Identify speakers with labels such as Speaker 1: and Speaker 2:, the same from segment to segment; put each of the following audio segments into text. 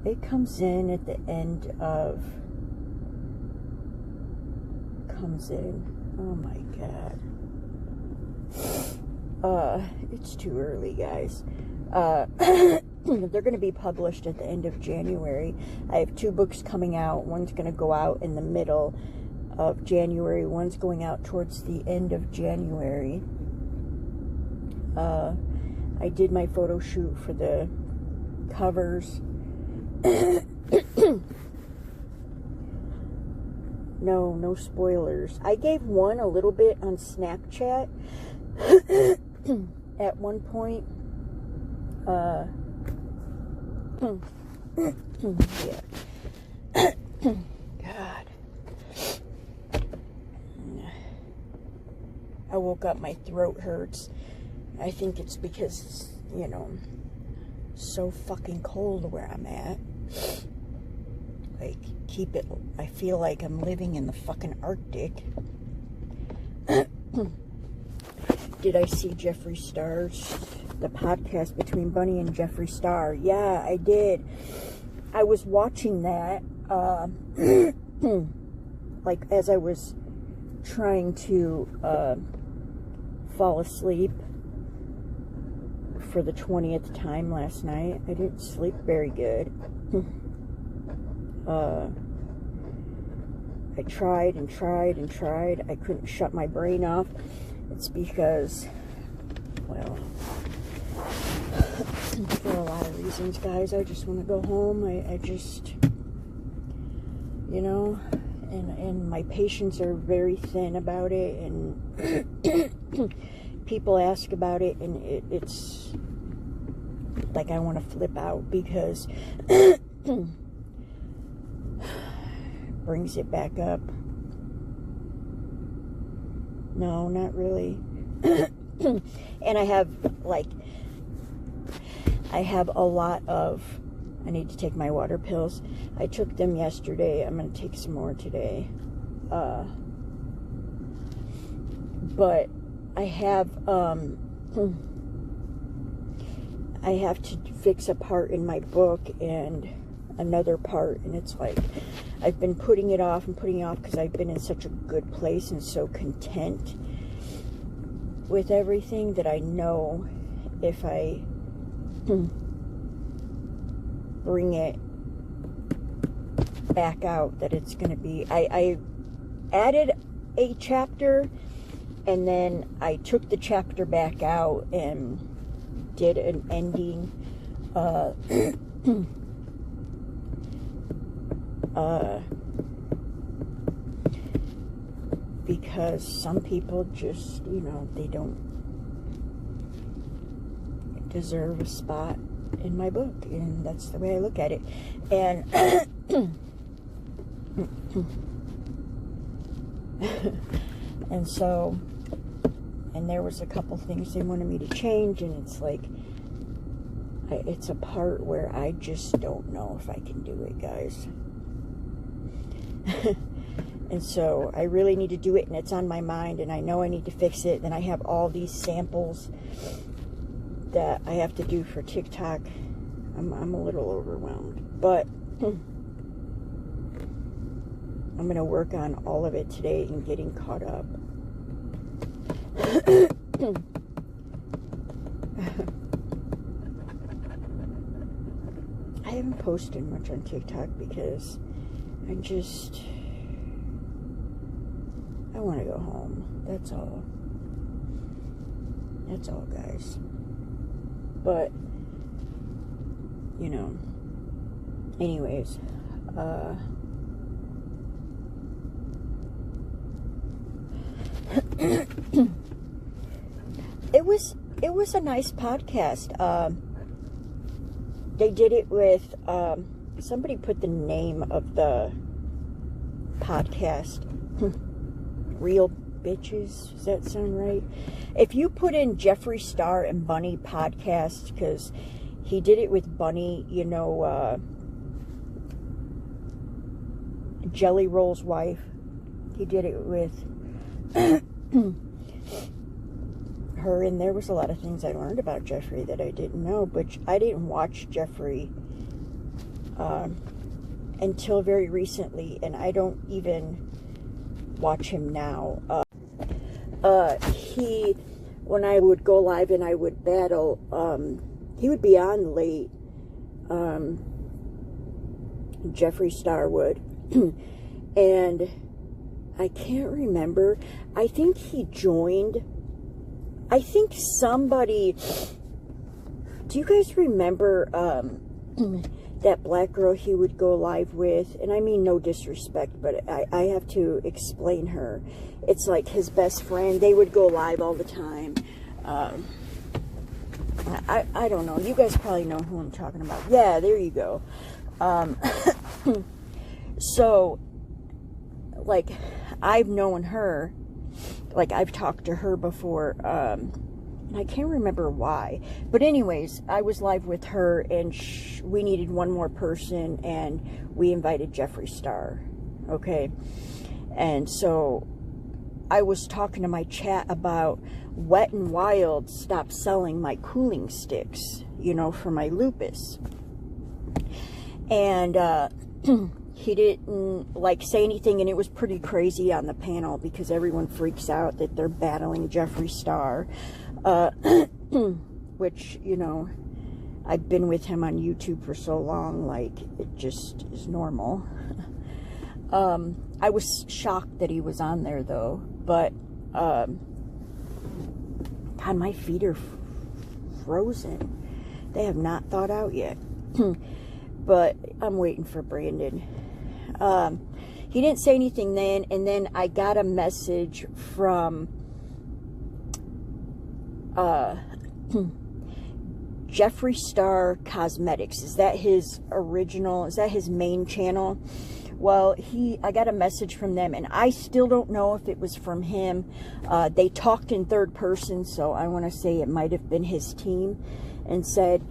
Speaker 1: It comes in at the end of... Oh my god. It's too early, guys. They're going to be published at the end of January. I have 2 books coming out. One's going to go out in the middle of January. One's going out towards the end of January. I did my photo shoot for the covers. No spoilers. I gave one a little bit on Snapchat at one point. Yeah. God. I woke up, my throat hurts. I think it's because, you know, so fucking cold where I'm at. Like, I feel like I'm living in the fucking Arctic. Did I see Jeffree Star's, the podcast between Bunny and Jeffree Star? Yeah, I did. I was watching that, like, as I was trying to, fall asleep for the 20th time last night. I didn't sleep very good. I tried and tried and tried. I couldn't shut my brain off. It's because, well, for a lot of reasons, guys. I just want to go home. I just, you know, and my patients are very thin about it, and people ask about it, and it's like I want to flip out because brings it back up. No, not really. And I have a lot of, I need to take my water pills. I took them yesterday. I'm going to take some more today. But I have to fix a part in my book and another part, and it's like I've been putting it off and putting it off because I've been in such a good place and so content with everything that I know if I bring it back out that it's going to be, I added a chapter and then I took the chapter back out and did an ending because some people just, you know, they don't deserve a spot in my book, and that's the way I look at it. And and so, and there was a couple things they wanted me to change, and it's like, it's a part where I just don't know if I can do it, guys. And so I really need to do it, and it's on my mind, and I know I need to fix it. Then I have all these samples that I have to do for TikTok. I'm a little overwhelmed, but I'm going to work on all of it today and getting caught up. I haven't posted much on TikTok because I want to go home. That's all. That's all, guys. But, you know, anyways, it was a nice podcast. They did it with, somebody put the name of the podcast, Real Bitches, does that sound right? If you put in Jeffree Star and Bunny podcast, because he did it with Bunny, you know, Jelly Roll's wife, he did it with her, and there was a lot of things I learned about Jeffrey that I didn't know, but I didn't watch Jeffrey until very recently, and I don't even watch him now. When I would go live and I would battle, he would be on late, Jeffree Star would, and I can't remember, I think he joined, I think somebody, do you guys remember, that black girl he would go live with? And I mean no disrespect, but I have to explain her. It's like his best friend. They would go live all the time. I don't know. You guys probably know who I'm talking about. Yeah, there you go. So, like, I've known her. Like, I've talked to her before. And I can't remember why. But anyways, I was live with her, and we needed one more person, and we invited Jeffree Star. Okay? And so I was talking to my chat about Wet n Wild stopped selling my cooling sticks, you know, for my lupus. And he didn't, like, say anything, and it was pretty crazy on the panel because everyone freaks out that they're battling Jeffree Star. Which, you know, I've been with him on YouTube for so long, like, it just is normal. I was shocked that he was on there, though, but, God, my feet are frozen. They have not thawed out yet. But I'm waiting for Brandon. He didn't say anything then, and then I got a message from Jeffree Star Cosmetics. Is that his original, is that his main channel? Well, I got a message from them, and I still don't know if it was from him. They talked in third person, so I want to say it might have been his team, and said,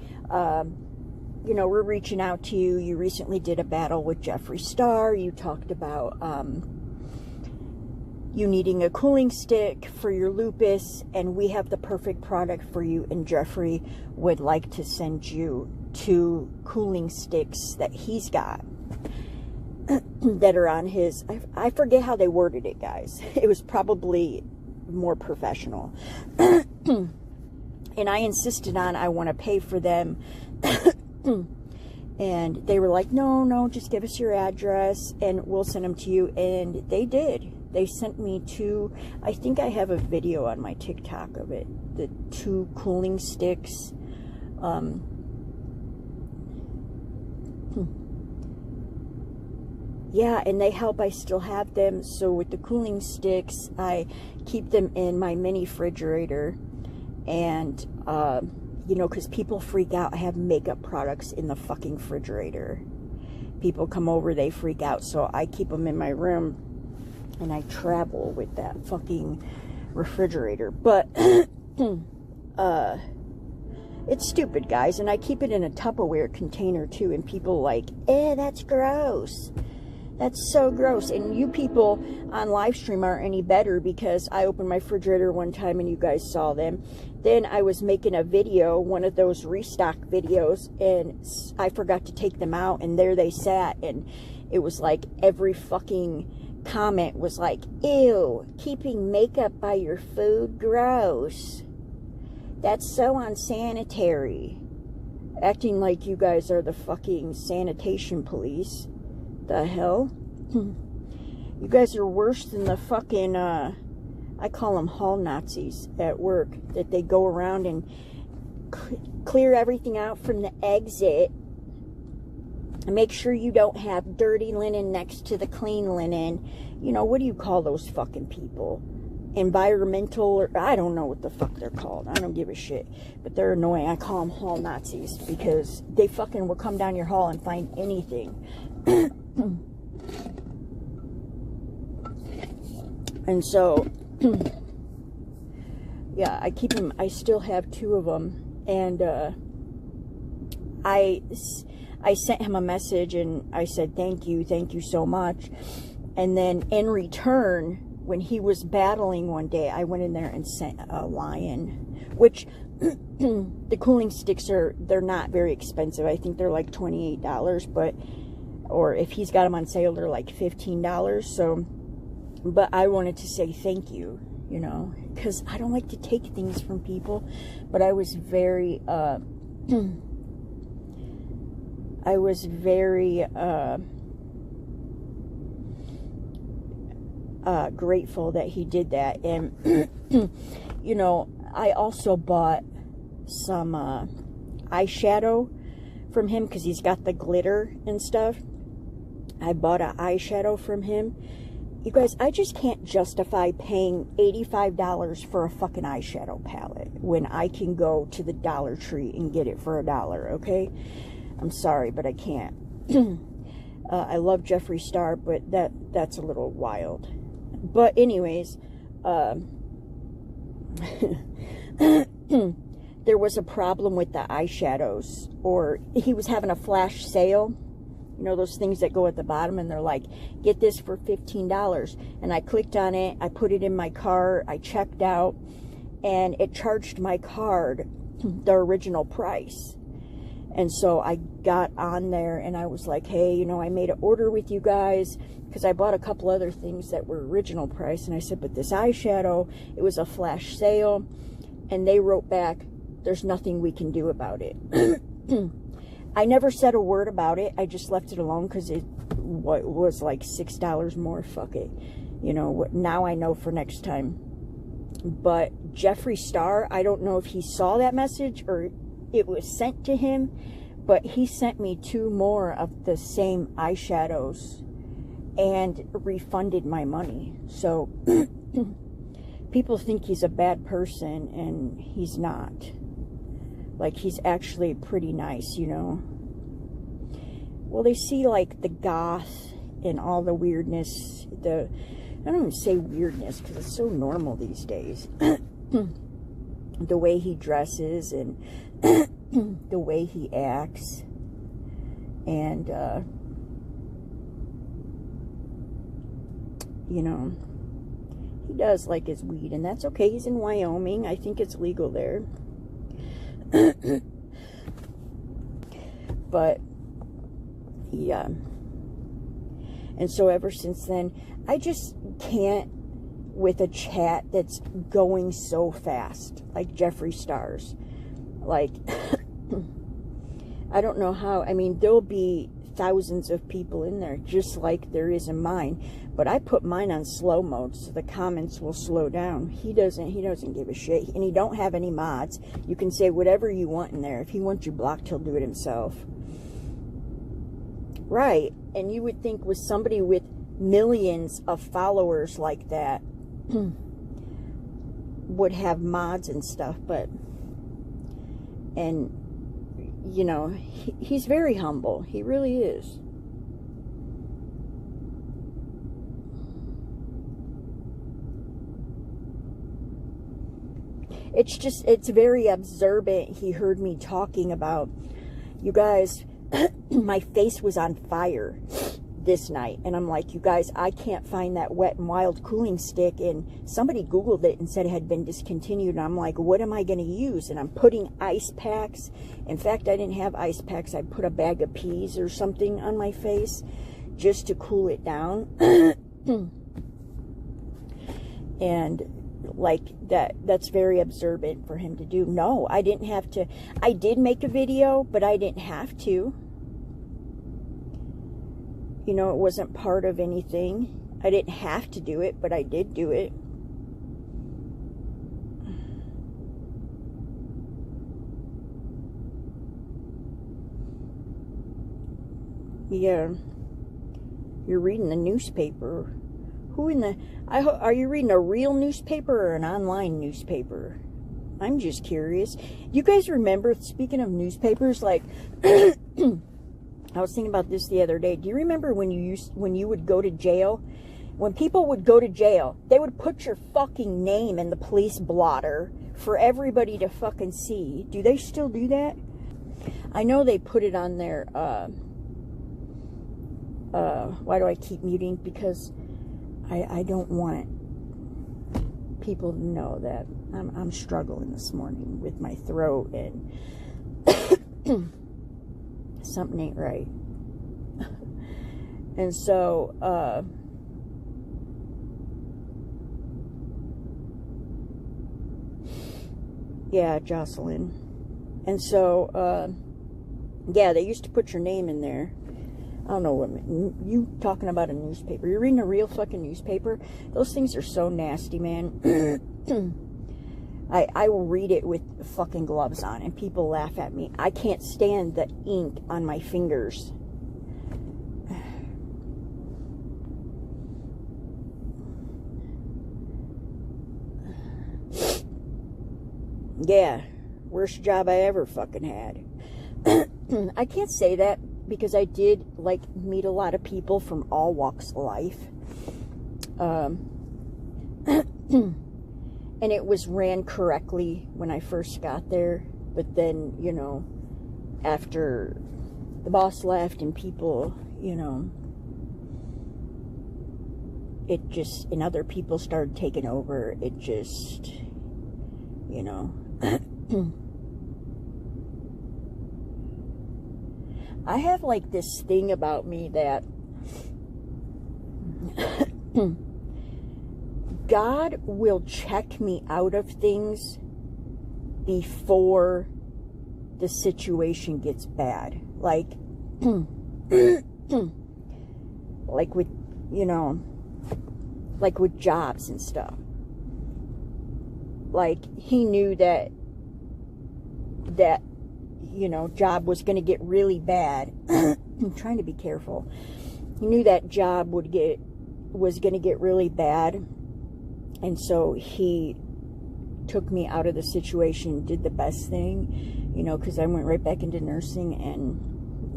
Speaker 1: you know, we're reaching out to you. You recently did a battle with Jeffree Star. You talked about you needing a cooling stick for your lupus, and we have the perfect product for you, and Jeffree would like to send you 2 cooling sticks that he's got that are on his, I forget how they worded it, guys. It was probably more professional. And I insisted on, I want to pay for them. And they were like, no, just give us your address and we'll send them to you. And they did. They sent me 2, I think I have a video on my TikTok of it, the 2 cooling sticks. Yeah, and they help. I still have them. So with the cooling sticks, I keep them in my mini refrigerator. And, you know, because people freak out. I have makeup products in the fucking refrigerator. People come over, they freak out. So I keep them in my room. And I travel with that fucking refrigerator. But, it's stupid, guys. And I keep it in a Tupperware container, too. And people like, that's gross. That's so gross. And you people on live stream aren't any better, because I opened my refrigerator one time and you guys saw them. Then I was making a video, one of those restock videos, and I forgot to take them out, and there they sat. And it was like every fucking comment was like, ew, keeping makeup by your food, gross. That's so unsanitary. Acting like you guys are the fucking sanitation police. The hell? You guys are worse than the fucking, I call them hall Nazis at work, that they go around and clear everything out from the exit and make sure you don't have dirty linen next to the clean linen. You know, what do you call those fucking people? Environmental, or I don't know what the fuck they're called. I don't give a shit. But they're annoying. I call them hall Nazis because they fucking will come down your hall and find anything. And so, yeah, I keep them. I still have 2 of them. And I sent him a message and I said, thank you so much. And then in return, when he was battling one day, I went in there and sent a lion, which the cooling sticks they're not very expensive. I think they're like $28, but, or if he's got them on sale, they're like $15. So, but I wanted to say thank you, you know, because I don't like to take things from people, but I was very, grateful that he did that. And you know, I also bought some eyeshadow from him because he's got the glitter and stuff. I bought an eyeshadow from him. You guys, I just can't justify paying $85 for a fucking eyeshadow palette when I can go to the Dollar Tree and get it for $1, okay? I'm sorry, but I can't. I love Jeffree Star, but that's a little wild. But anyways, there was a problem with the eyeshadows, or he was having a flash sale. You know, those things that go at the bottom and they're like, get this for $15. And I clicked on it, I put it in my cart, I checked out, and it charged my card the original price. And so I got on there and I was like, hey, you know, I made an order with you guys because I bought a couple other things that were original price. And I said, but this eyeshadow, it was a flash sale. And they wrote back, there's nothing we can do about it. I never said a word about it. I just left it alone because it was like $6 more. Fuck it. You know, now I know for next time. But Jeffree Star, I don't know if he saw that message or it was sent to him, but he sent me 2 more of the same eyeshadows and refunded my money. So people think he's a bad person, and he's not. Like, he's actually pretty nice, you know. Well, they see like the goth and all the weirdness, I don't even say weirdness because it's so normal these days. The way he dresses and the way he acts, and you know, he does like his weed, and that's okay. He's in Wyoming. I think it's legal there. But yeah, and so ever since then, I just can't with a chat that's going so fast, like Jeffree Star's. Like, I don't know how. I mean, there'll be thousands of people in there, just like there is in mine. But I put mine on slow mode, so the comments will slow down. He doesn't give a shit. And he don't have any mods. You can say whatever you want in there. If he wants you blocked, he'll do it himself. Right. And you would think with somebody with millions of followers like that would have mods and stuff, but... And, you know, he's very humble. He really is. It's just, it's very observant. He heard me talking about, you guys, my face was on fire this night. And I'm like, you guys, I can't find that Wet n Wild cooling stick. And somebody Googled it and said it had been discontinued. And I'm like, what am I going to use? And I'm putting ice packs. In fact, I didn't have ice packs. I put a bag of peas or something on my face just to cool it down. And like that's very observant for him to do. No, I didn't have to. I did make a video, but I didn't have to. You know, it wasn't part of anything. I didn't have to do it, but I did do it. Yeah. You're reading the newspaper. Who in the... are you reading a real newspaper or an online newspaper? I'm just curious. You guys remember, speaking of newspapers, like... I was thinking about this the other day. Do you remember when you would go to jail? When people would go to jail, they would put your fucking name in the police blotter for everybody to fucking see. Do they still do that? I know they put it on their, why do I keep muting? Because I don't want people know that I'm struggling this morning with my throat, and something ain't right. And so, yeah, Jocelyn. And so, yeah, they used to put your name in there. I don't know what, you talking about a newspaper. You're reading a real fucking newspaper? Those things are so nasty, man. I will read it with fucking gloves on, and people laugh at me. I can't stand the ink on my fingers. Yeah, worst job I ever fucking had. I can't say that because I did, like, meet a lot of people from all walks of life. And it was ran correctly when I first got there. But then, you know, after the boss left and people, you know, it just, and other people started taking over, it just, you know. I have, like, this thing about me that God will check me out of things before the situation gets bad. Like, like with, you know, like with jobs and stuff. Like, he knew that, you know, job was going to get really bad. I'm trying to be careful. He knew that job was going to get really bad. And so he took me out of the situation, did the best thing, you know, because I went right back into nursing, and,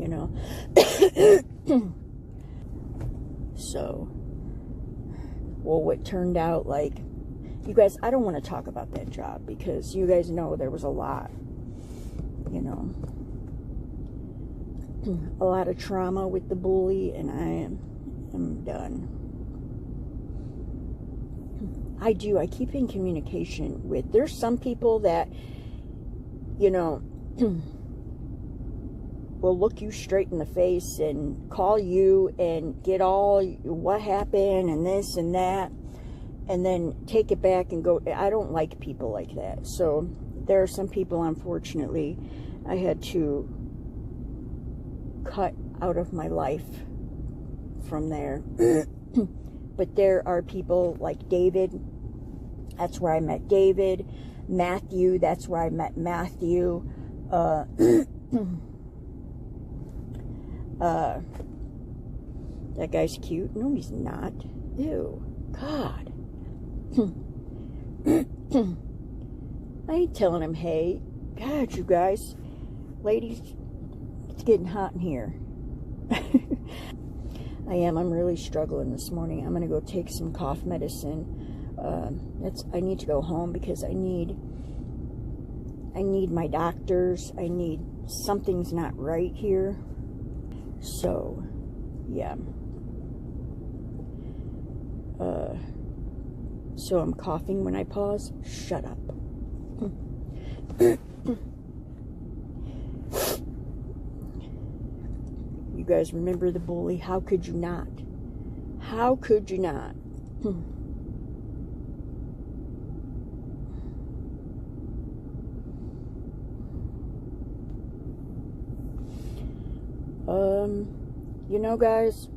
Speaker 1: you know. So, well, what turned out, like, you guys, I don't want to talk about that job because you guys know there was a lot, you know, a lot of trauma with the bully, and I am done. I keep in communication with, there's some people that, you know, will look you straight in the face and call you and get all what happened and this and that, and then take it back and go. I don't like people like that. So there are some people, unfortunately, I had to cut out of my life from there. But there are people like David. That's where I met David. Matthew, that's where I met Matthew. That guy's cute. No, he's not. Ew. God. I ain't telling him, hey. God, you guys. Ladies, it's getting hot in here. I'm really struggling this morning. I'm going to go take some cough medicine. I need to go home because I need my doctors. Something's not right here. So, yeah. So I'm coughing when I pause. Shut up. You guys remember the bully? How could you not? How could you not? You know, guys,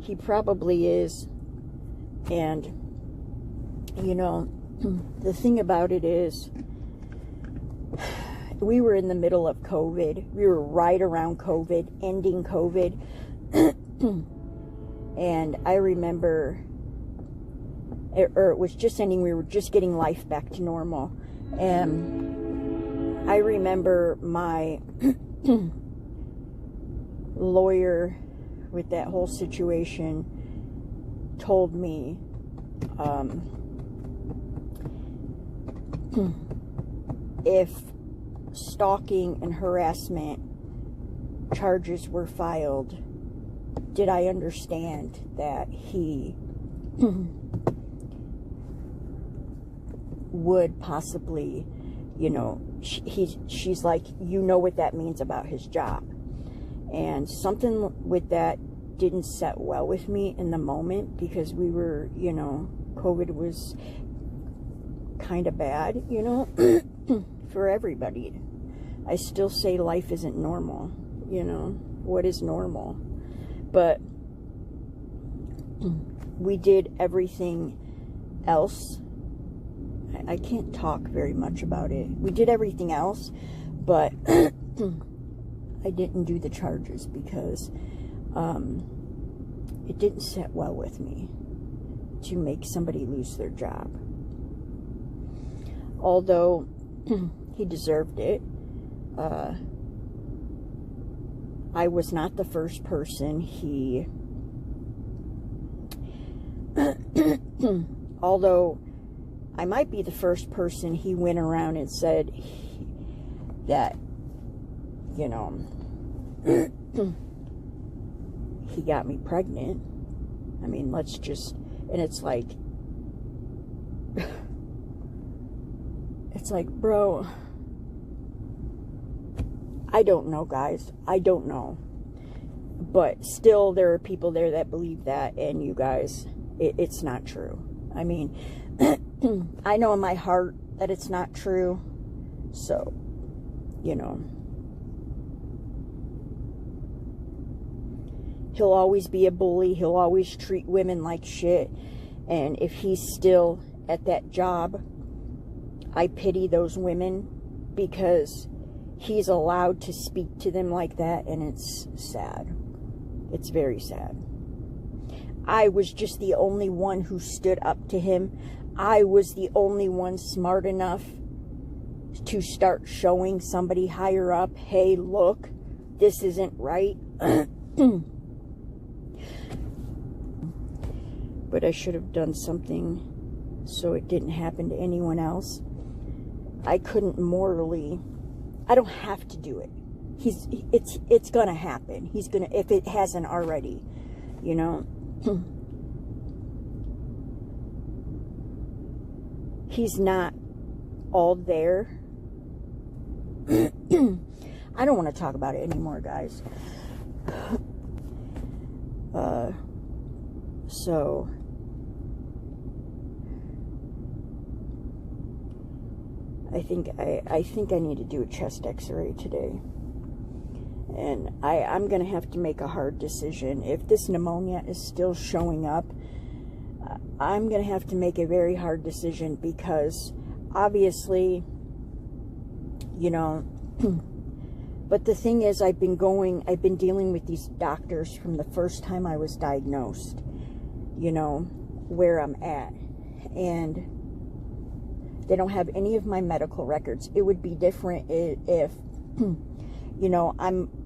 Speaker 1: he probably is. And, you know, the thing about it is, we were in the middle of COVID. We were right around COVID, ending COVID. And I remember, or it was just ending, we were just getting life back to normal. And I remember my lawyer with that whole situation told me, if stalking and harassment charges were filed, did I understand that he would possibly, you know, she's like, you know what that means about his job. And something with that didn't set well with me in the moment, because we were, you know, COVID was kind of bad, you know, for everybody. I still say life isn't normal, you know, what is normal? But we did everything else. I can't talk very much about it. We did everything else, but I didn't do the charges because it didn't sit well with me to make somebody lose their job. Although he deserved it. I was not the first person he... although I might be the first person he went around and said that, you know, he got me pregnant. I mean, let's just... And it's like... It's like, bro... I don't know, guys. I don't know. But still, there are people there that believe that, and you guys, it's not true. I mean, I know in my heart that it's not true. So, you know. He'll always be a bully. He'll always treat women like shit. And if he's still at that job, I pity those women, because he's allowed to speak to them like that, and it's sad. It's very sad. I was just the only one who stood up to him. I was the only one smart enough to start showing somebody higher up, hey, look, this isn't right. But I should have done something so it didn't happen to anyone else. I couldn't morally... I don't have to do it. It's gonna happen. He's gonna, if it hasn't already, you know. He's not all there. I don't want to talk about it anymore, guys. So I think I need to do a chest x-ray today. And I'm going to have to make a hard decision. If this pneumonia is still showing up, I'm going to have to make a very hard decision, because obviously, you know, but the thing is, I've been dealing with these doctors from the first time I was diagnosed, you know, where I'm at. And they don't have any of my medical records. It would be different if, you know,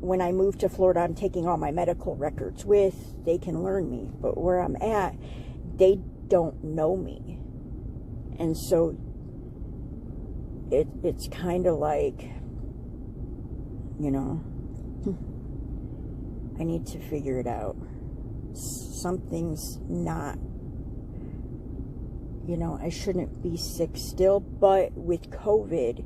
Speaker 1: when I move to Florida, I'm taking all my medical records with. They can learn me. But where I'm at, they don't know me. And so it's kind of like, you know, I need to figure it out. Something's not, you know, I shouldn't be sick still. But with COVID,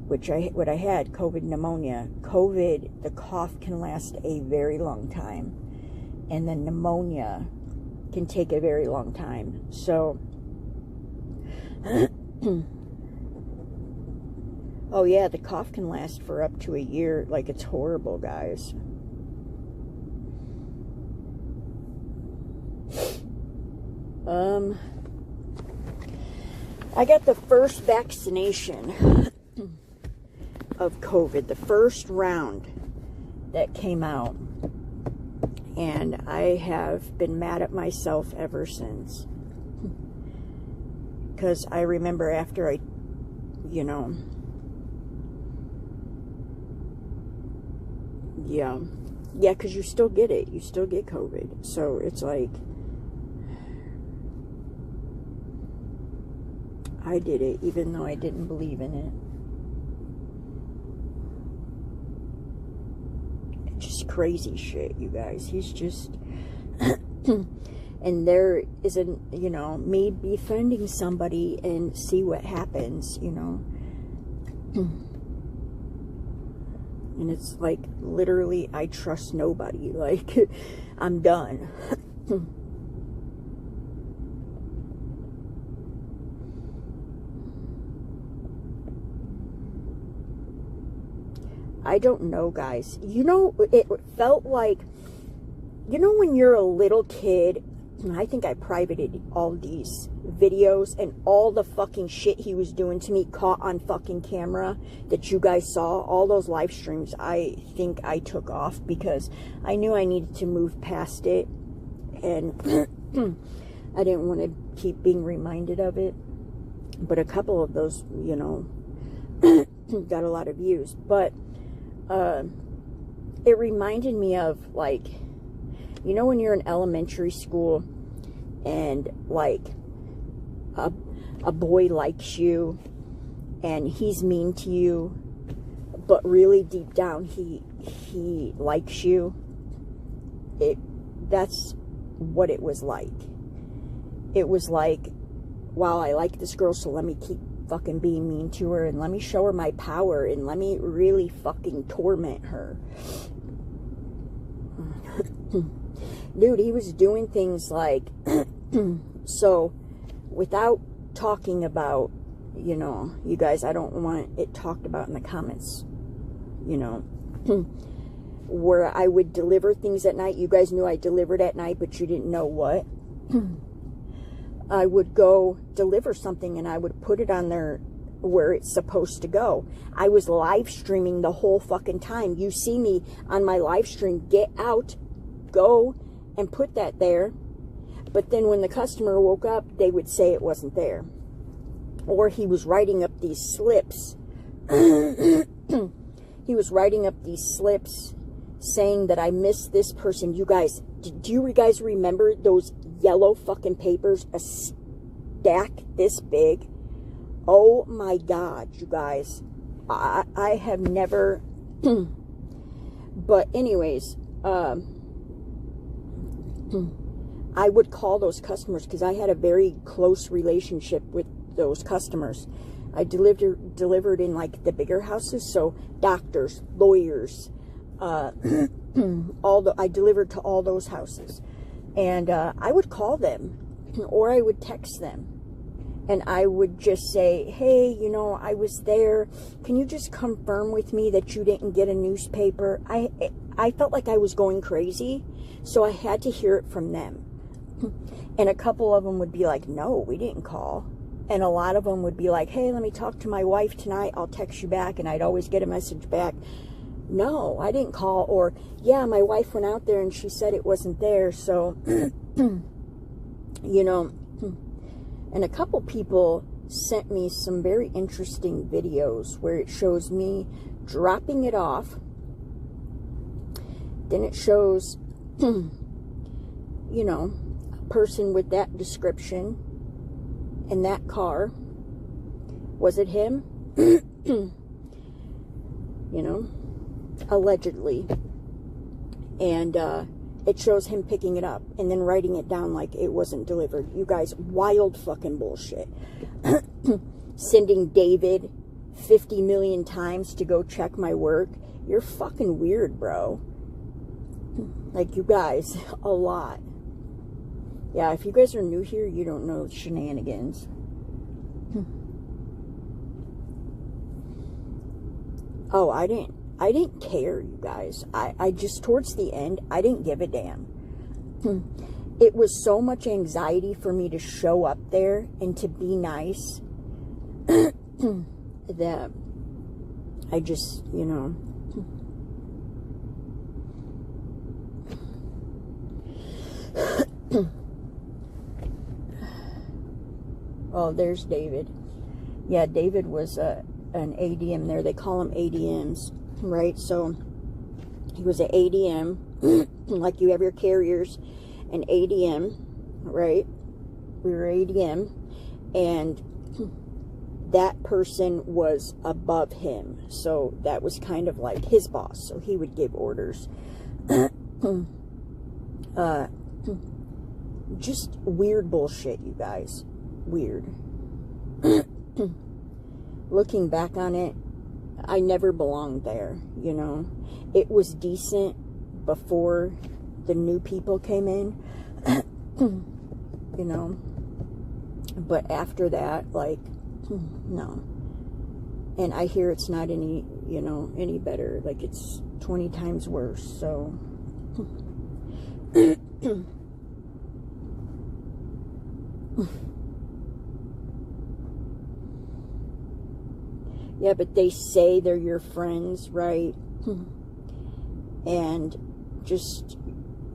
Speaker 1: what I had, COVID pneumonia, COVID, the cough can last a very long time. And then pneumonia can take a very long time. So, oh yeah, the cough can last for up to a year. Like, it's horrible, guys. I got the first vaccination of COVID, the first round that came out, and I have been mad at myself ever since, because I remember after I, you know, yeah, because you still get it, you still get COVID, so it's like, I did it even though I didn't believe in it. Just crazy shit, you guys. He's just And there isn't, you know, me befriending somebody and see what happens, you know. And it's like, literally, I trust nobody. Like, I'm done. I don't know, guys. You know, it felt like, you know, when you're a little kid, I think I privated all these videos and all the fucking shit he was doing to me caught on fucking camera that you guys saw. All those live streams, I think I took off because I knew I needed to move past it. And I didn't want to keep being reminded of it. But a couple of those, you know, got a lot of views. But it reminded me of, like, you know, when you're in elementary school and, like, a boy likes you and he's mean to you, but really deep down he likes you. That's what it was like. It was like, wow, I like this girl, so let me keep fucking being mean to her, and let me show her my power, and let me really fucking torment her. Dude, he was doing things like, so, without talking about, you know, you guys, I don't want it talked about in the comments, you know, where I would deliver things at night. You guys knew I delivered at night, but you didn't know what. I would go deliver something and I would put it on there where it's supposed to go. I was live streaming the whole fucking time. You see me on my live stream, get out, go and put that there. But then when the customer woke up, they would say it wasn't there. Or he was writing up these slips. He was writing up these slips saying that I missed this person. You guys, do you guys remember those yellow fucking papers, a stack this big? Oh my God, you guys. I have never... But anyways, I would call those customers because I had a very close relationship with those customers. I delivered in, like, the bigger houses, so doctors, lawyers, I delivered to all those houses. And I would call them, or I would text them, and I would just say, hey, you know, I was there. Can you just confirm with me that you didn't get a newspaper? I felt like I was going crazy, so I had to hear it from them. And a couple of them would be like, no, we didn't call. And a lot of them would be like, hey, let me talk to my wife tonight. I'll text you back. And I'd always get a message back, no, I didn't call. Or, yeah, my wife went out there and she said it wasn't there. So, you know, and a couple people sent me some very interesting videos where it shows me dropping it off. Then it shows, you know, a person with that description in that car. Was it him? You know, allegedly. And it shows him picking it up and then writing it down like it wasn't delivered. You guys, wild fucking bullshit. Sending David 50 million times to go check my work. You're fucking weird, bro. Like, you guys, a lot. Yeah, if you guys are new here, you don't know shenanigans. Oh, I didn't care, you guys. I just, towards the end, I didn't give a damn. It was so much anxiety for me to show up there and to be nice that I just, you know. Oh, there's David. Yeah, David was an ADM there. They call them ADMs, right? So he was an ADM, like you have your carriers, an ADM, right? We were ADM, and that person was above him. So that was kind of like his boss. So he would give orders. just weird bullshit, you guys. Weird. Looking back on it, I never belonged there, you know. It was decent before the new people came in, you know. But after that, like, no. And I hear it's not any, you know, any better. Like, it's 20 times worse, so. Yeah, but they say they're your friends, right? And just,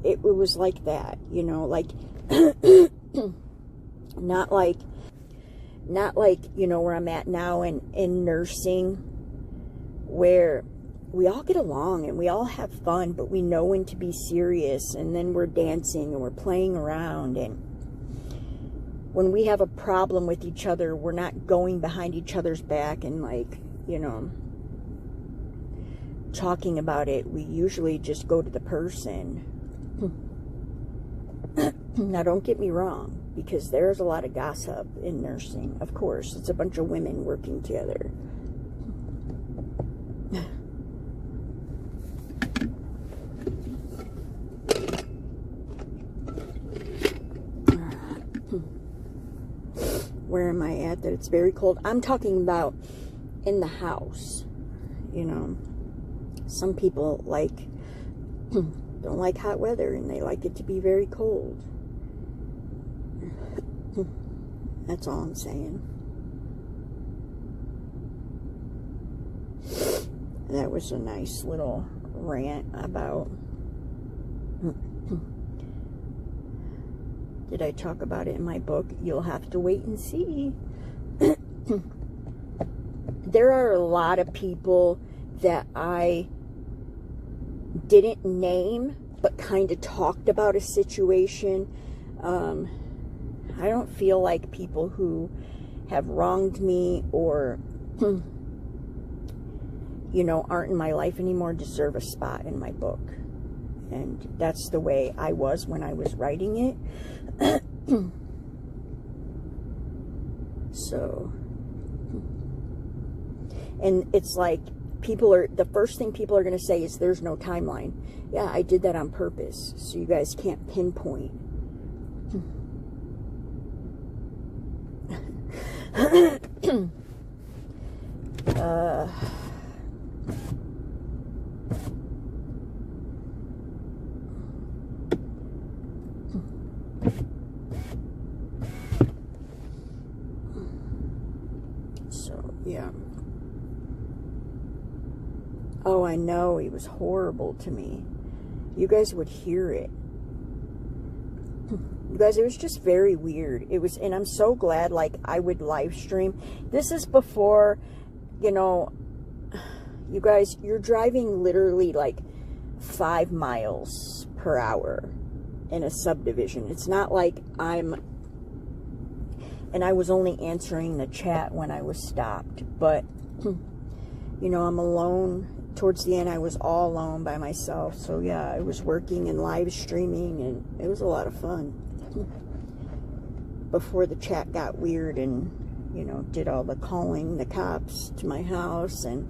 Speaker 1: it was like that, you know, like, not like, you know, where I'm at now in nursing, where we all get along and we all have fun, but we know when to be serious, and then we're dancing and we're playing around, and when we have a problem with each other, we're not going behind each other's back and, like, you know, talking about it. We usually just go to the person. Now, don't get me wrong, because there's a lot of gossip in nursing. Of course, it's a bunch of women working together. Where am I at that it's very cold? I'm talking about in the house, you know. Some people don't like hot weather, and they like it to be very cold. That's all I'm saying. That was a nice little rant about... Did I talk about it in my book? You'll have to wait and see. There are a lot of people that I didn't name, but kind of talked about a situation. I don't feel like people who have wronged me or, you know, aren't in my life anymore deserve a spot in my book. And that's the way I was when I was writing it. So, and it's like, the first thing people are going to say is there's no timeline. Yeah, I did that on purpose, so you guys can't pinpoint. So, yeah. Oh, I know, he was horrible to me. You guys would hear it. You guys, it was just very weird. It was, and I'm so glad, like, I would live stream. This is before, you know, you guys, you're driving literally like 5 miles per hour in a subdivision. It's not like and I was only answering the chat when I was stopped, but, you know, I'm alone. Towards the end, I was all alone by myself. So, yeah, I was working and live streaming, and it was a lot of fun. Before the chat got weird and, you know, did all the calling the cops to my house, and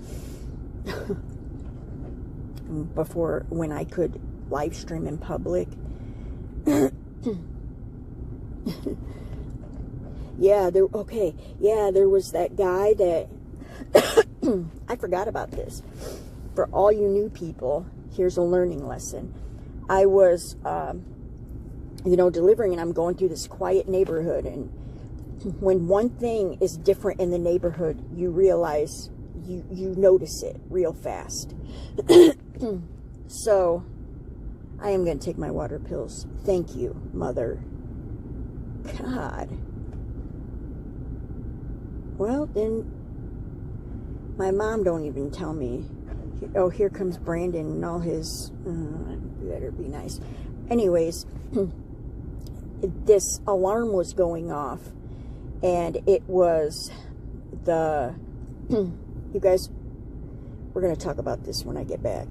Speaker 1: before, when I could live stream in public. Yeah, there was that guy that I forgot about this. For all you new people, here's a learning lesson. I was, you know, delivering, and I'm going through this quiet neighborhood, and when one thing is different in the neighborhood, you realize, you notice it real fast. So, I am going to take my water pills. Thank you, Mother. God. Well, then, my mom don't even tell me. Oh, here comes Brandon and all his... better be nice. Anyways, this alarm was going off, and it was the... You guys, we're going to talk about this when I get back.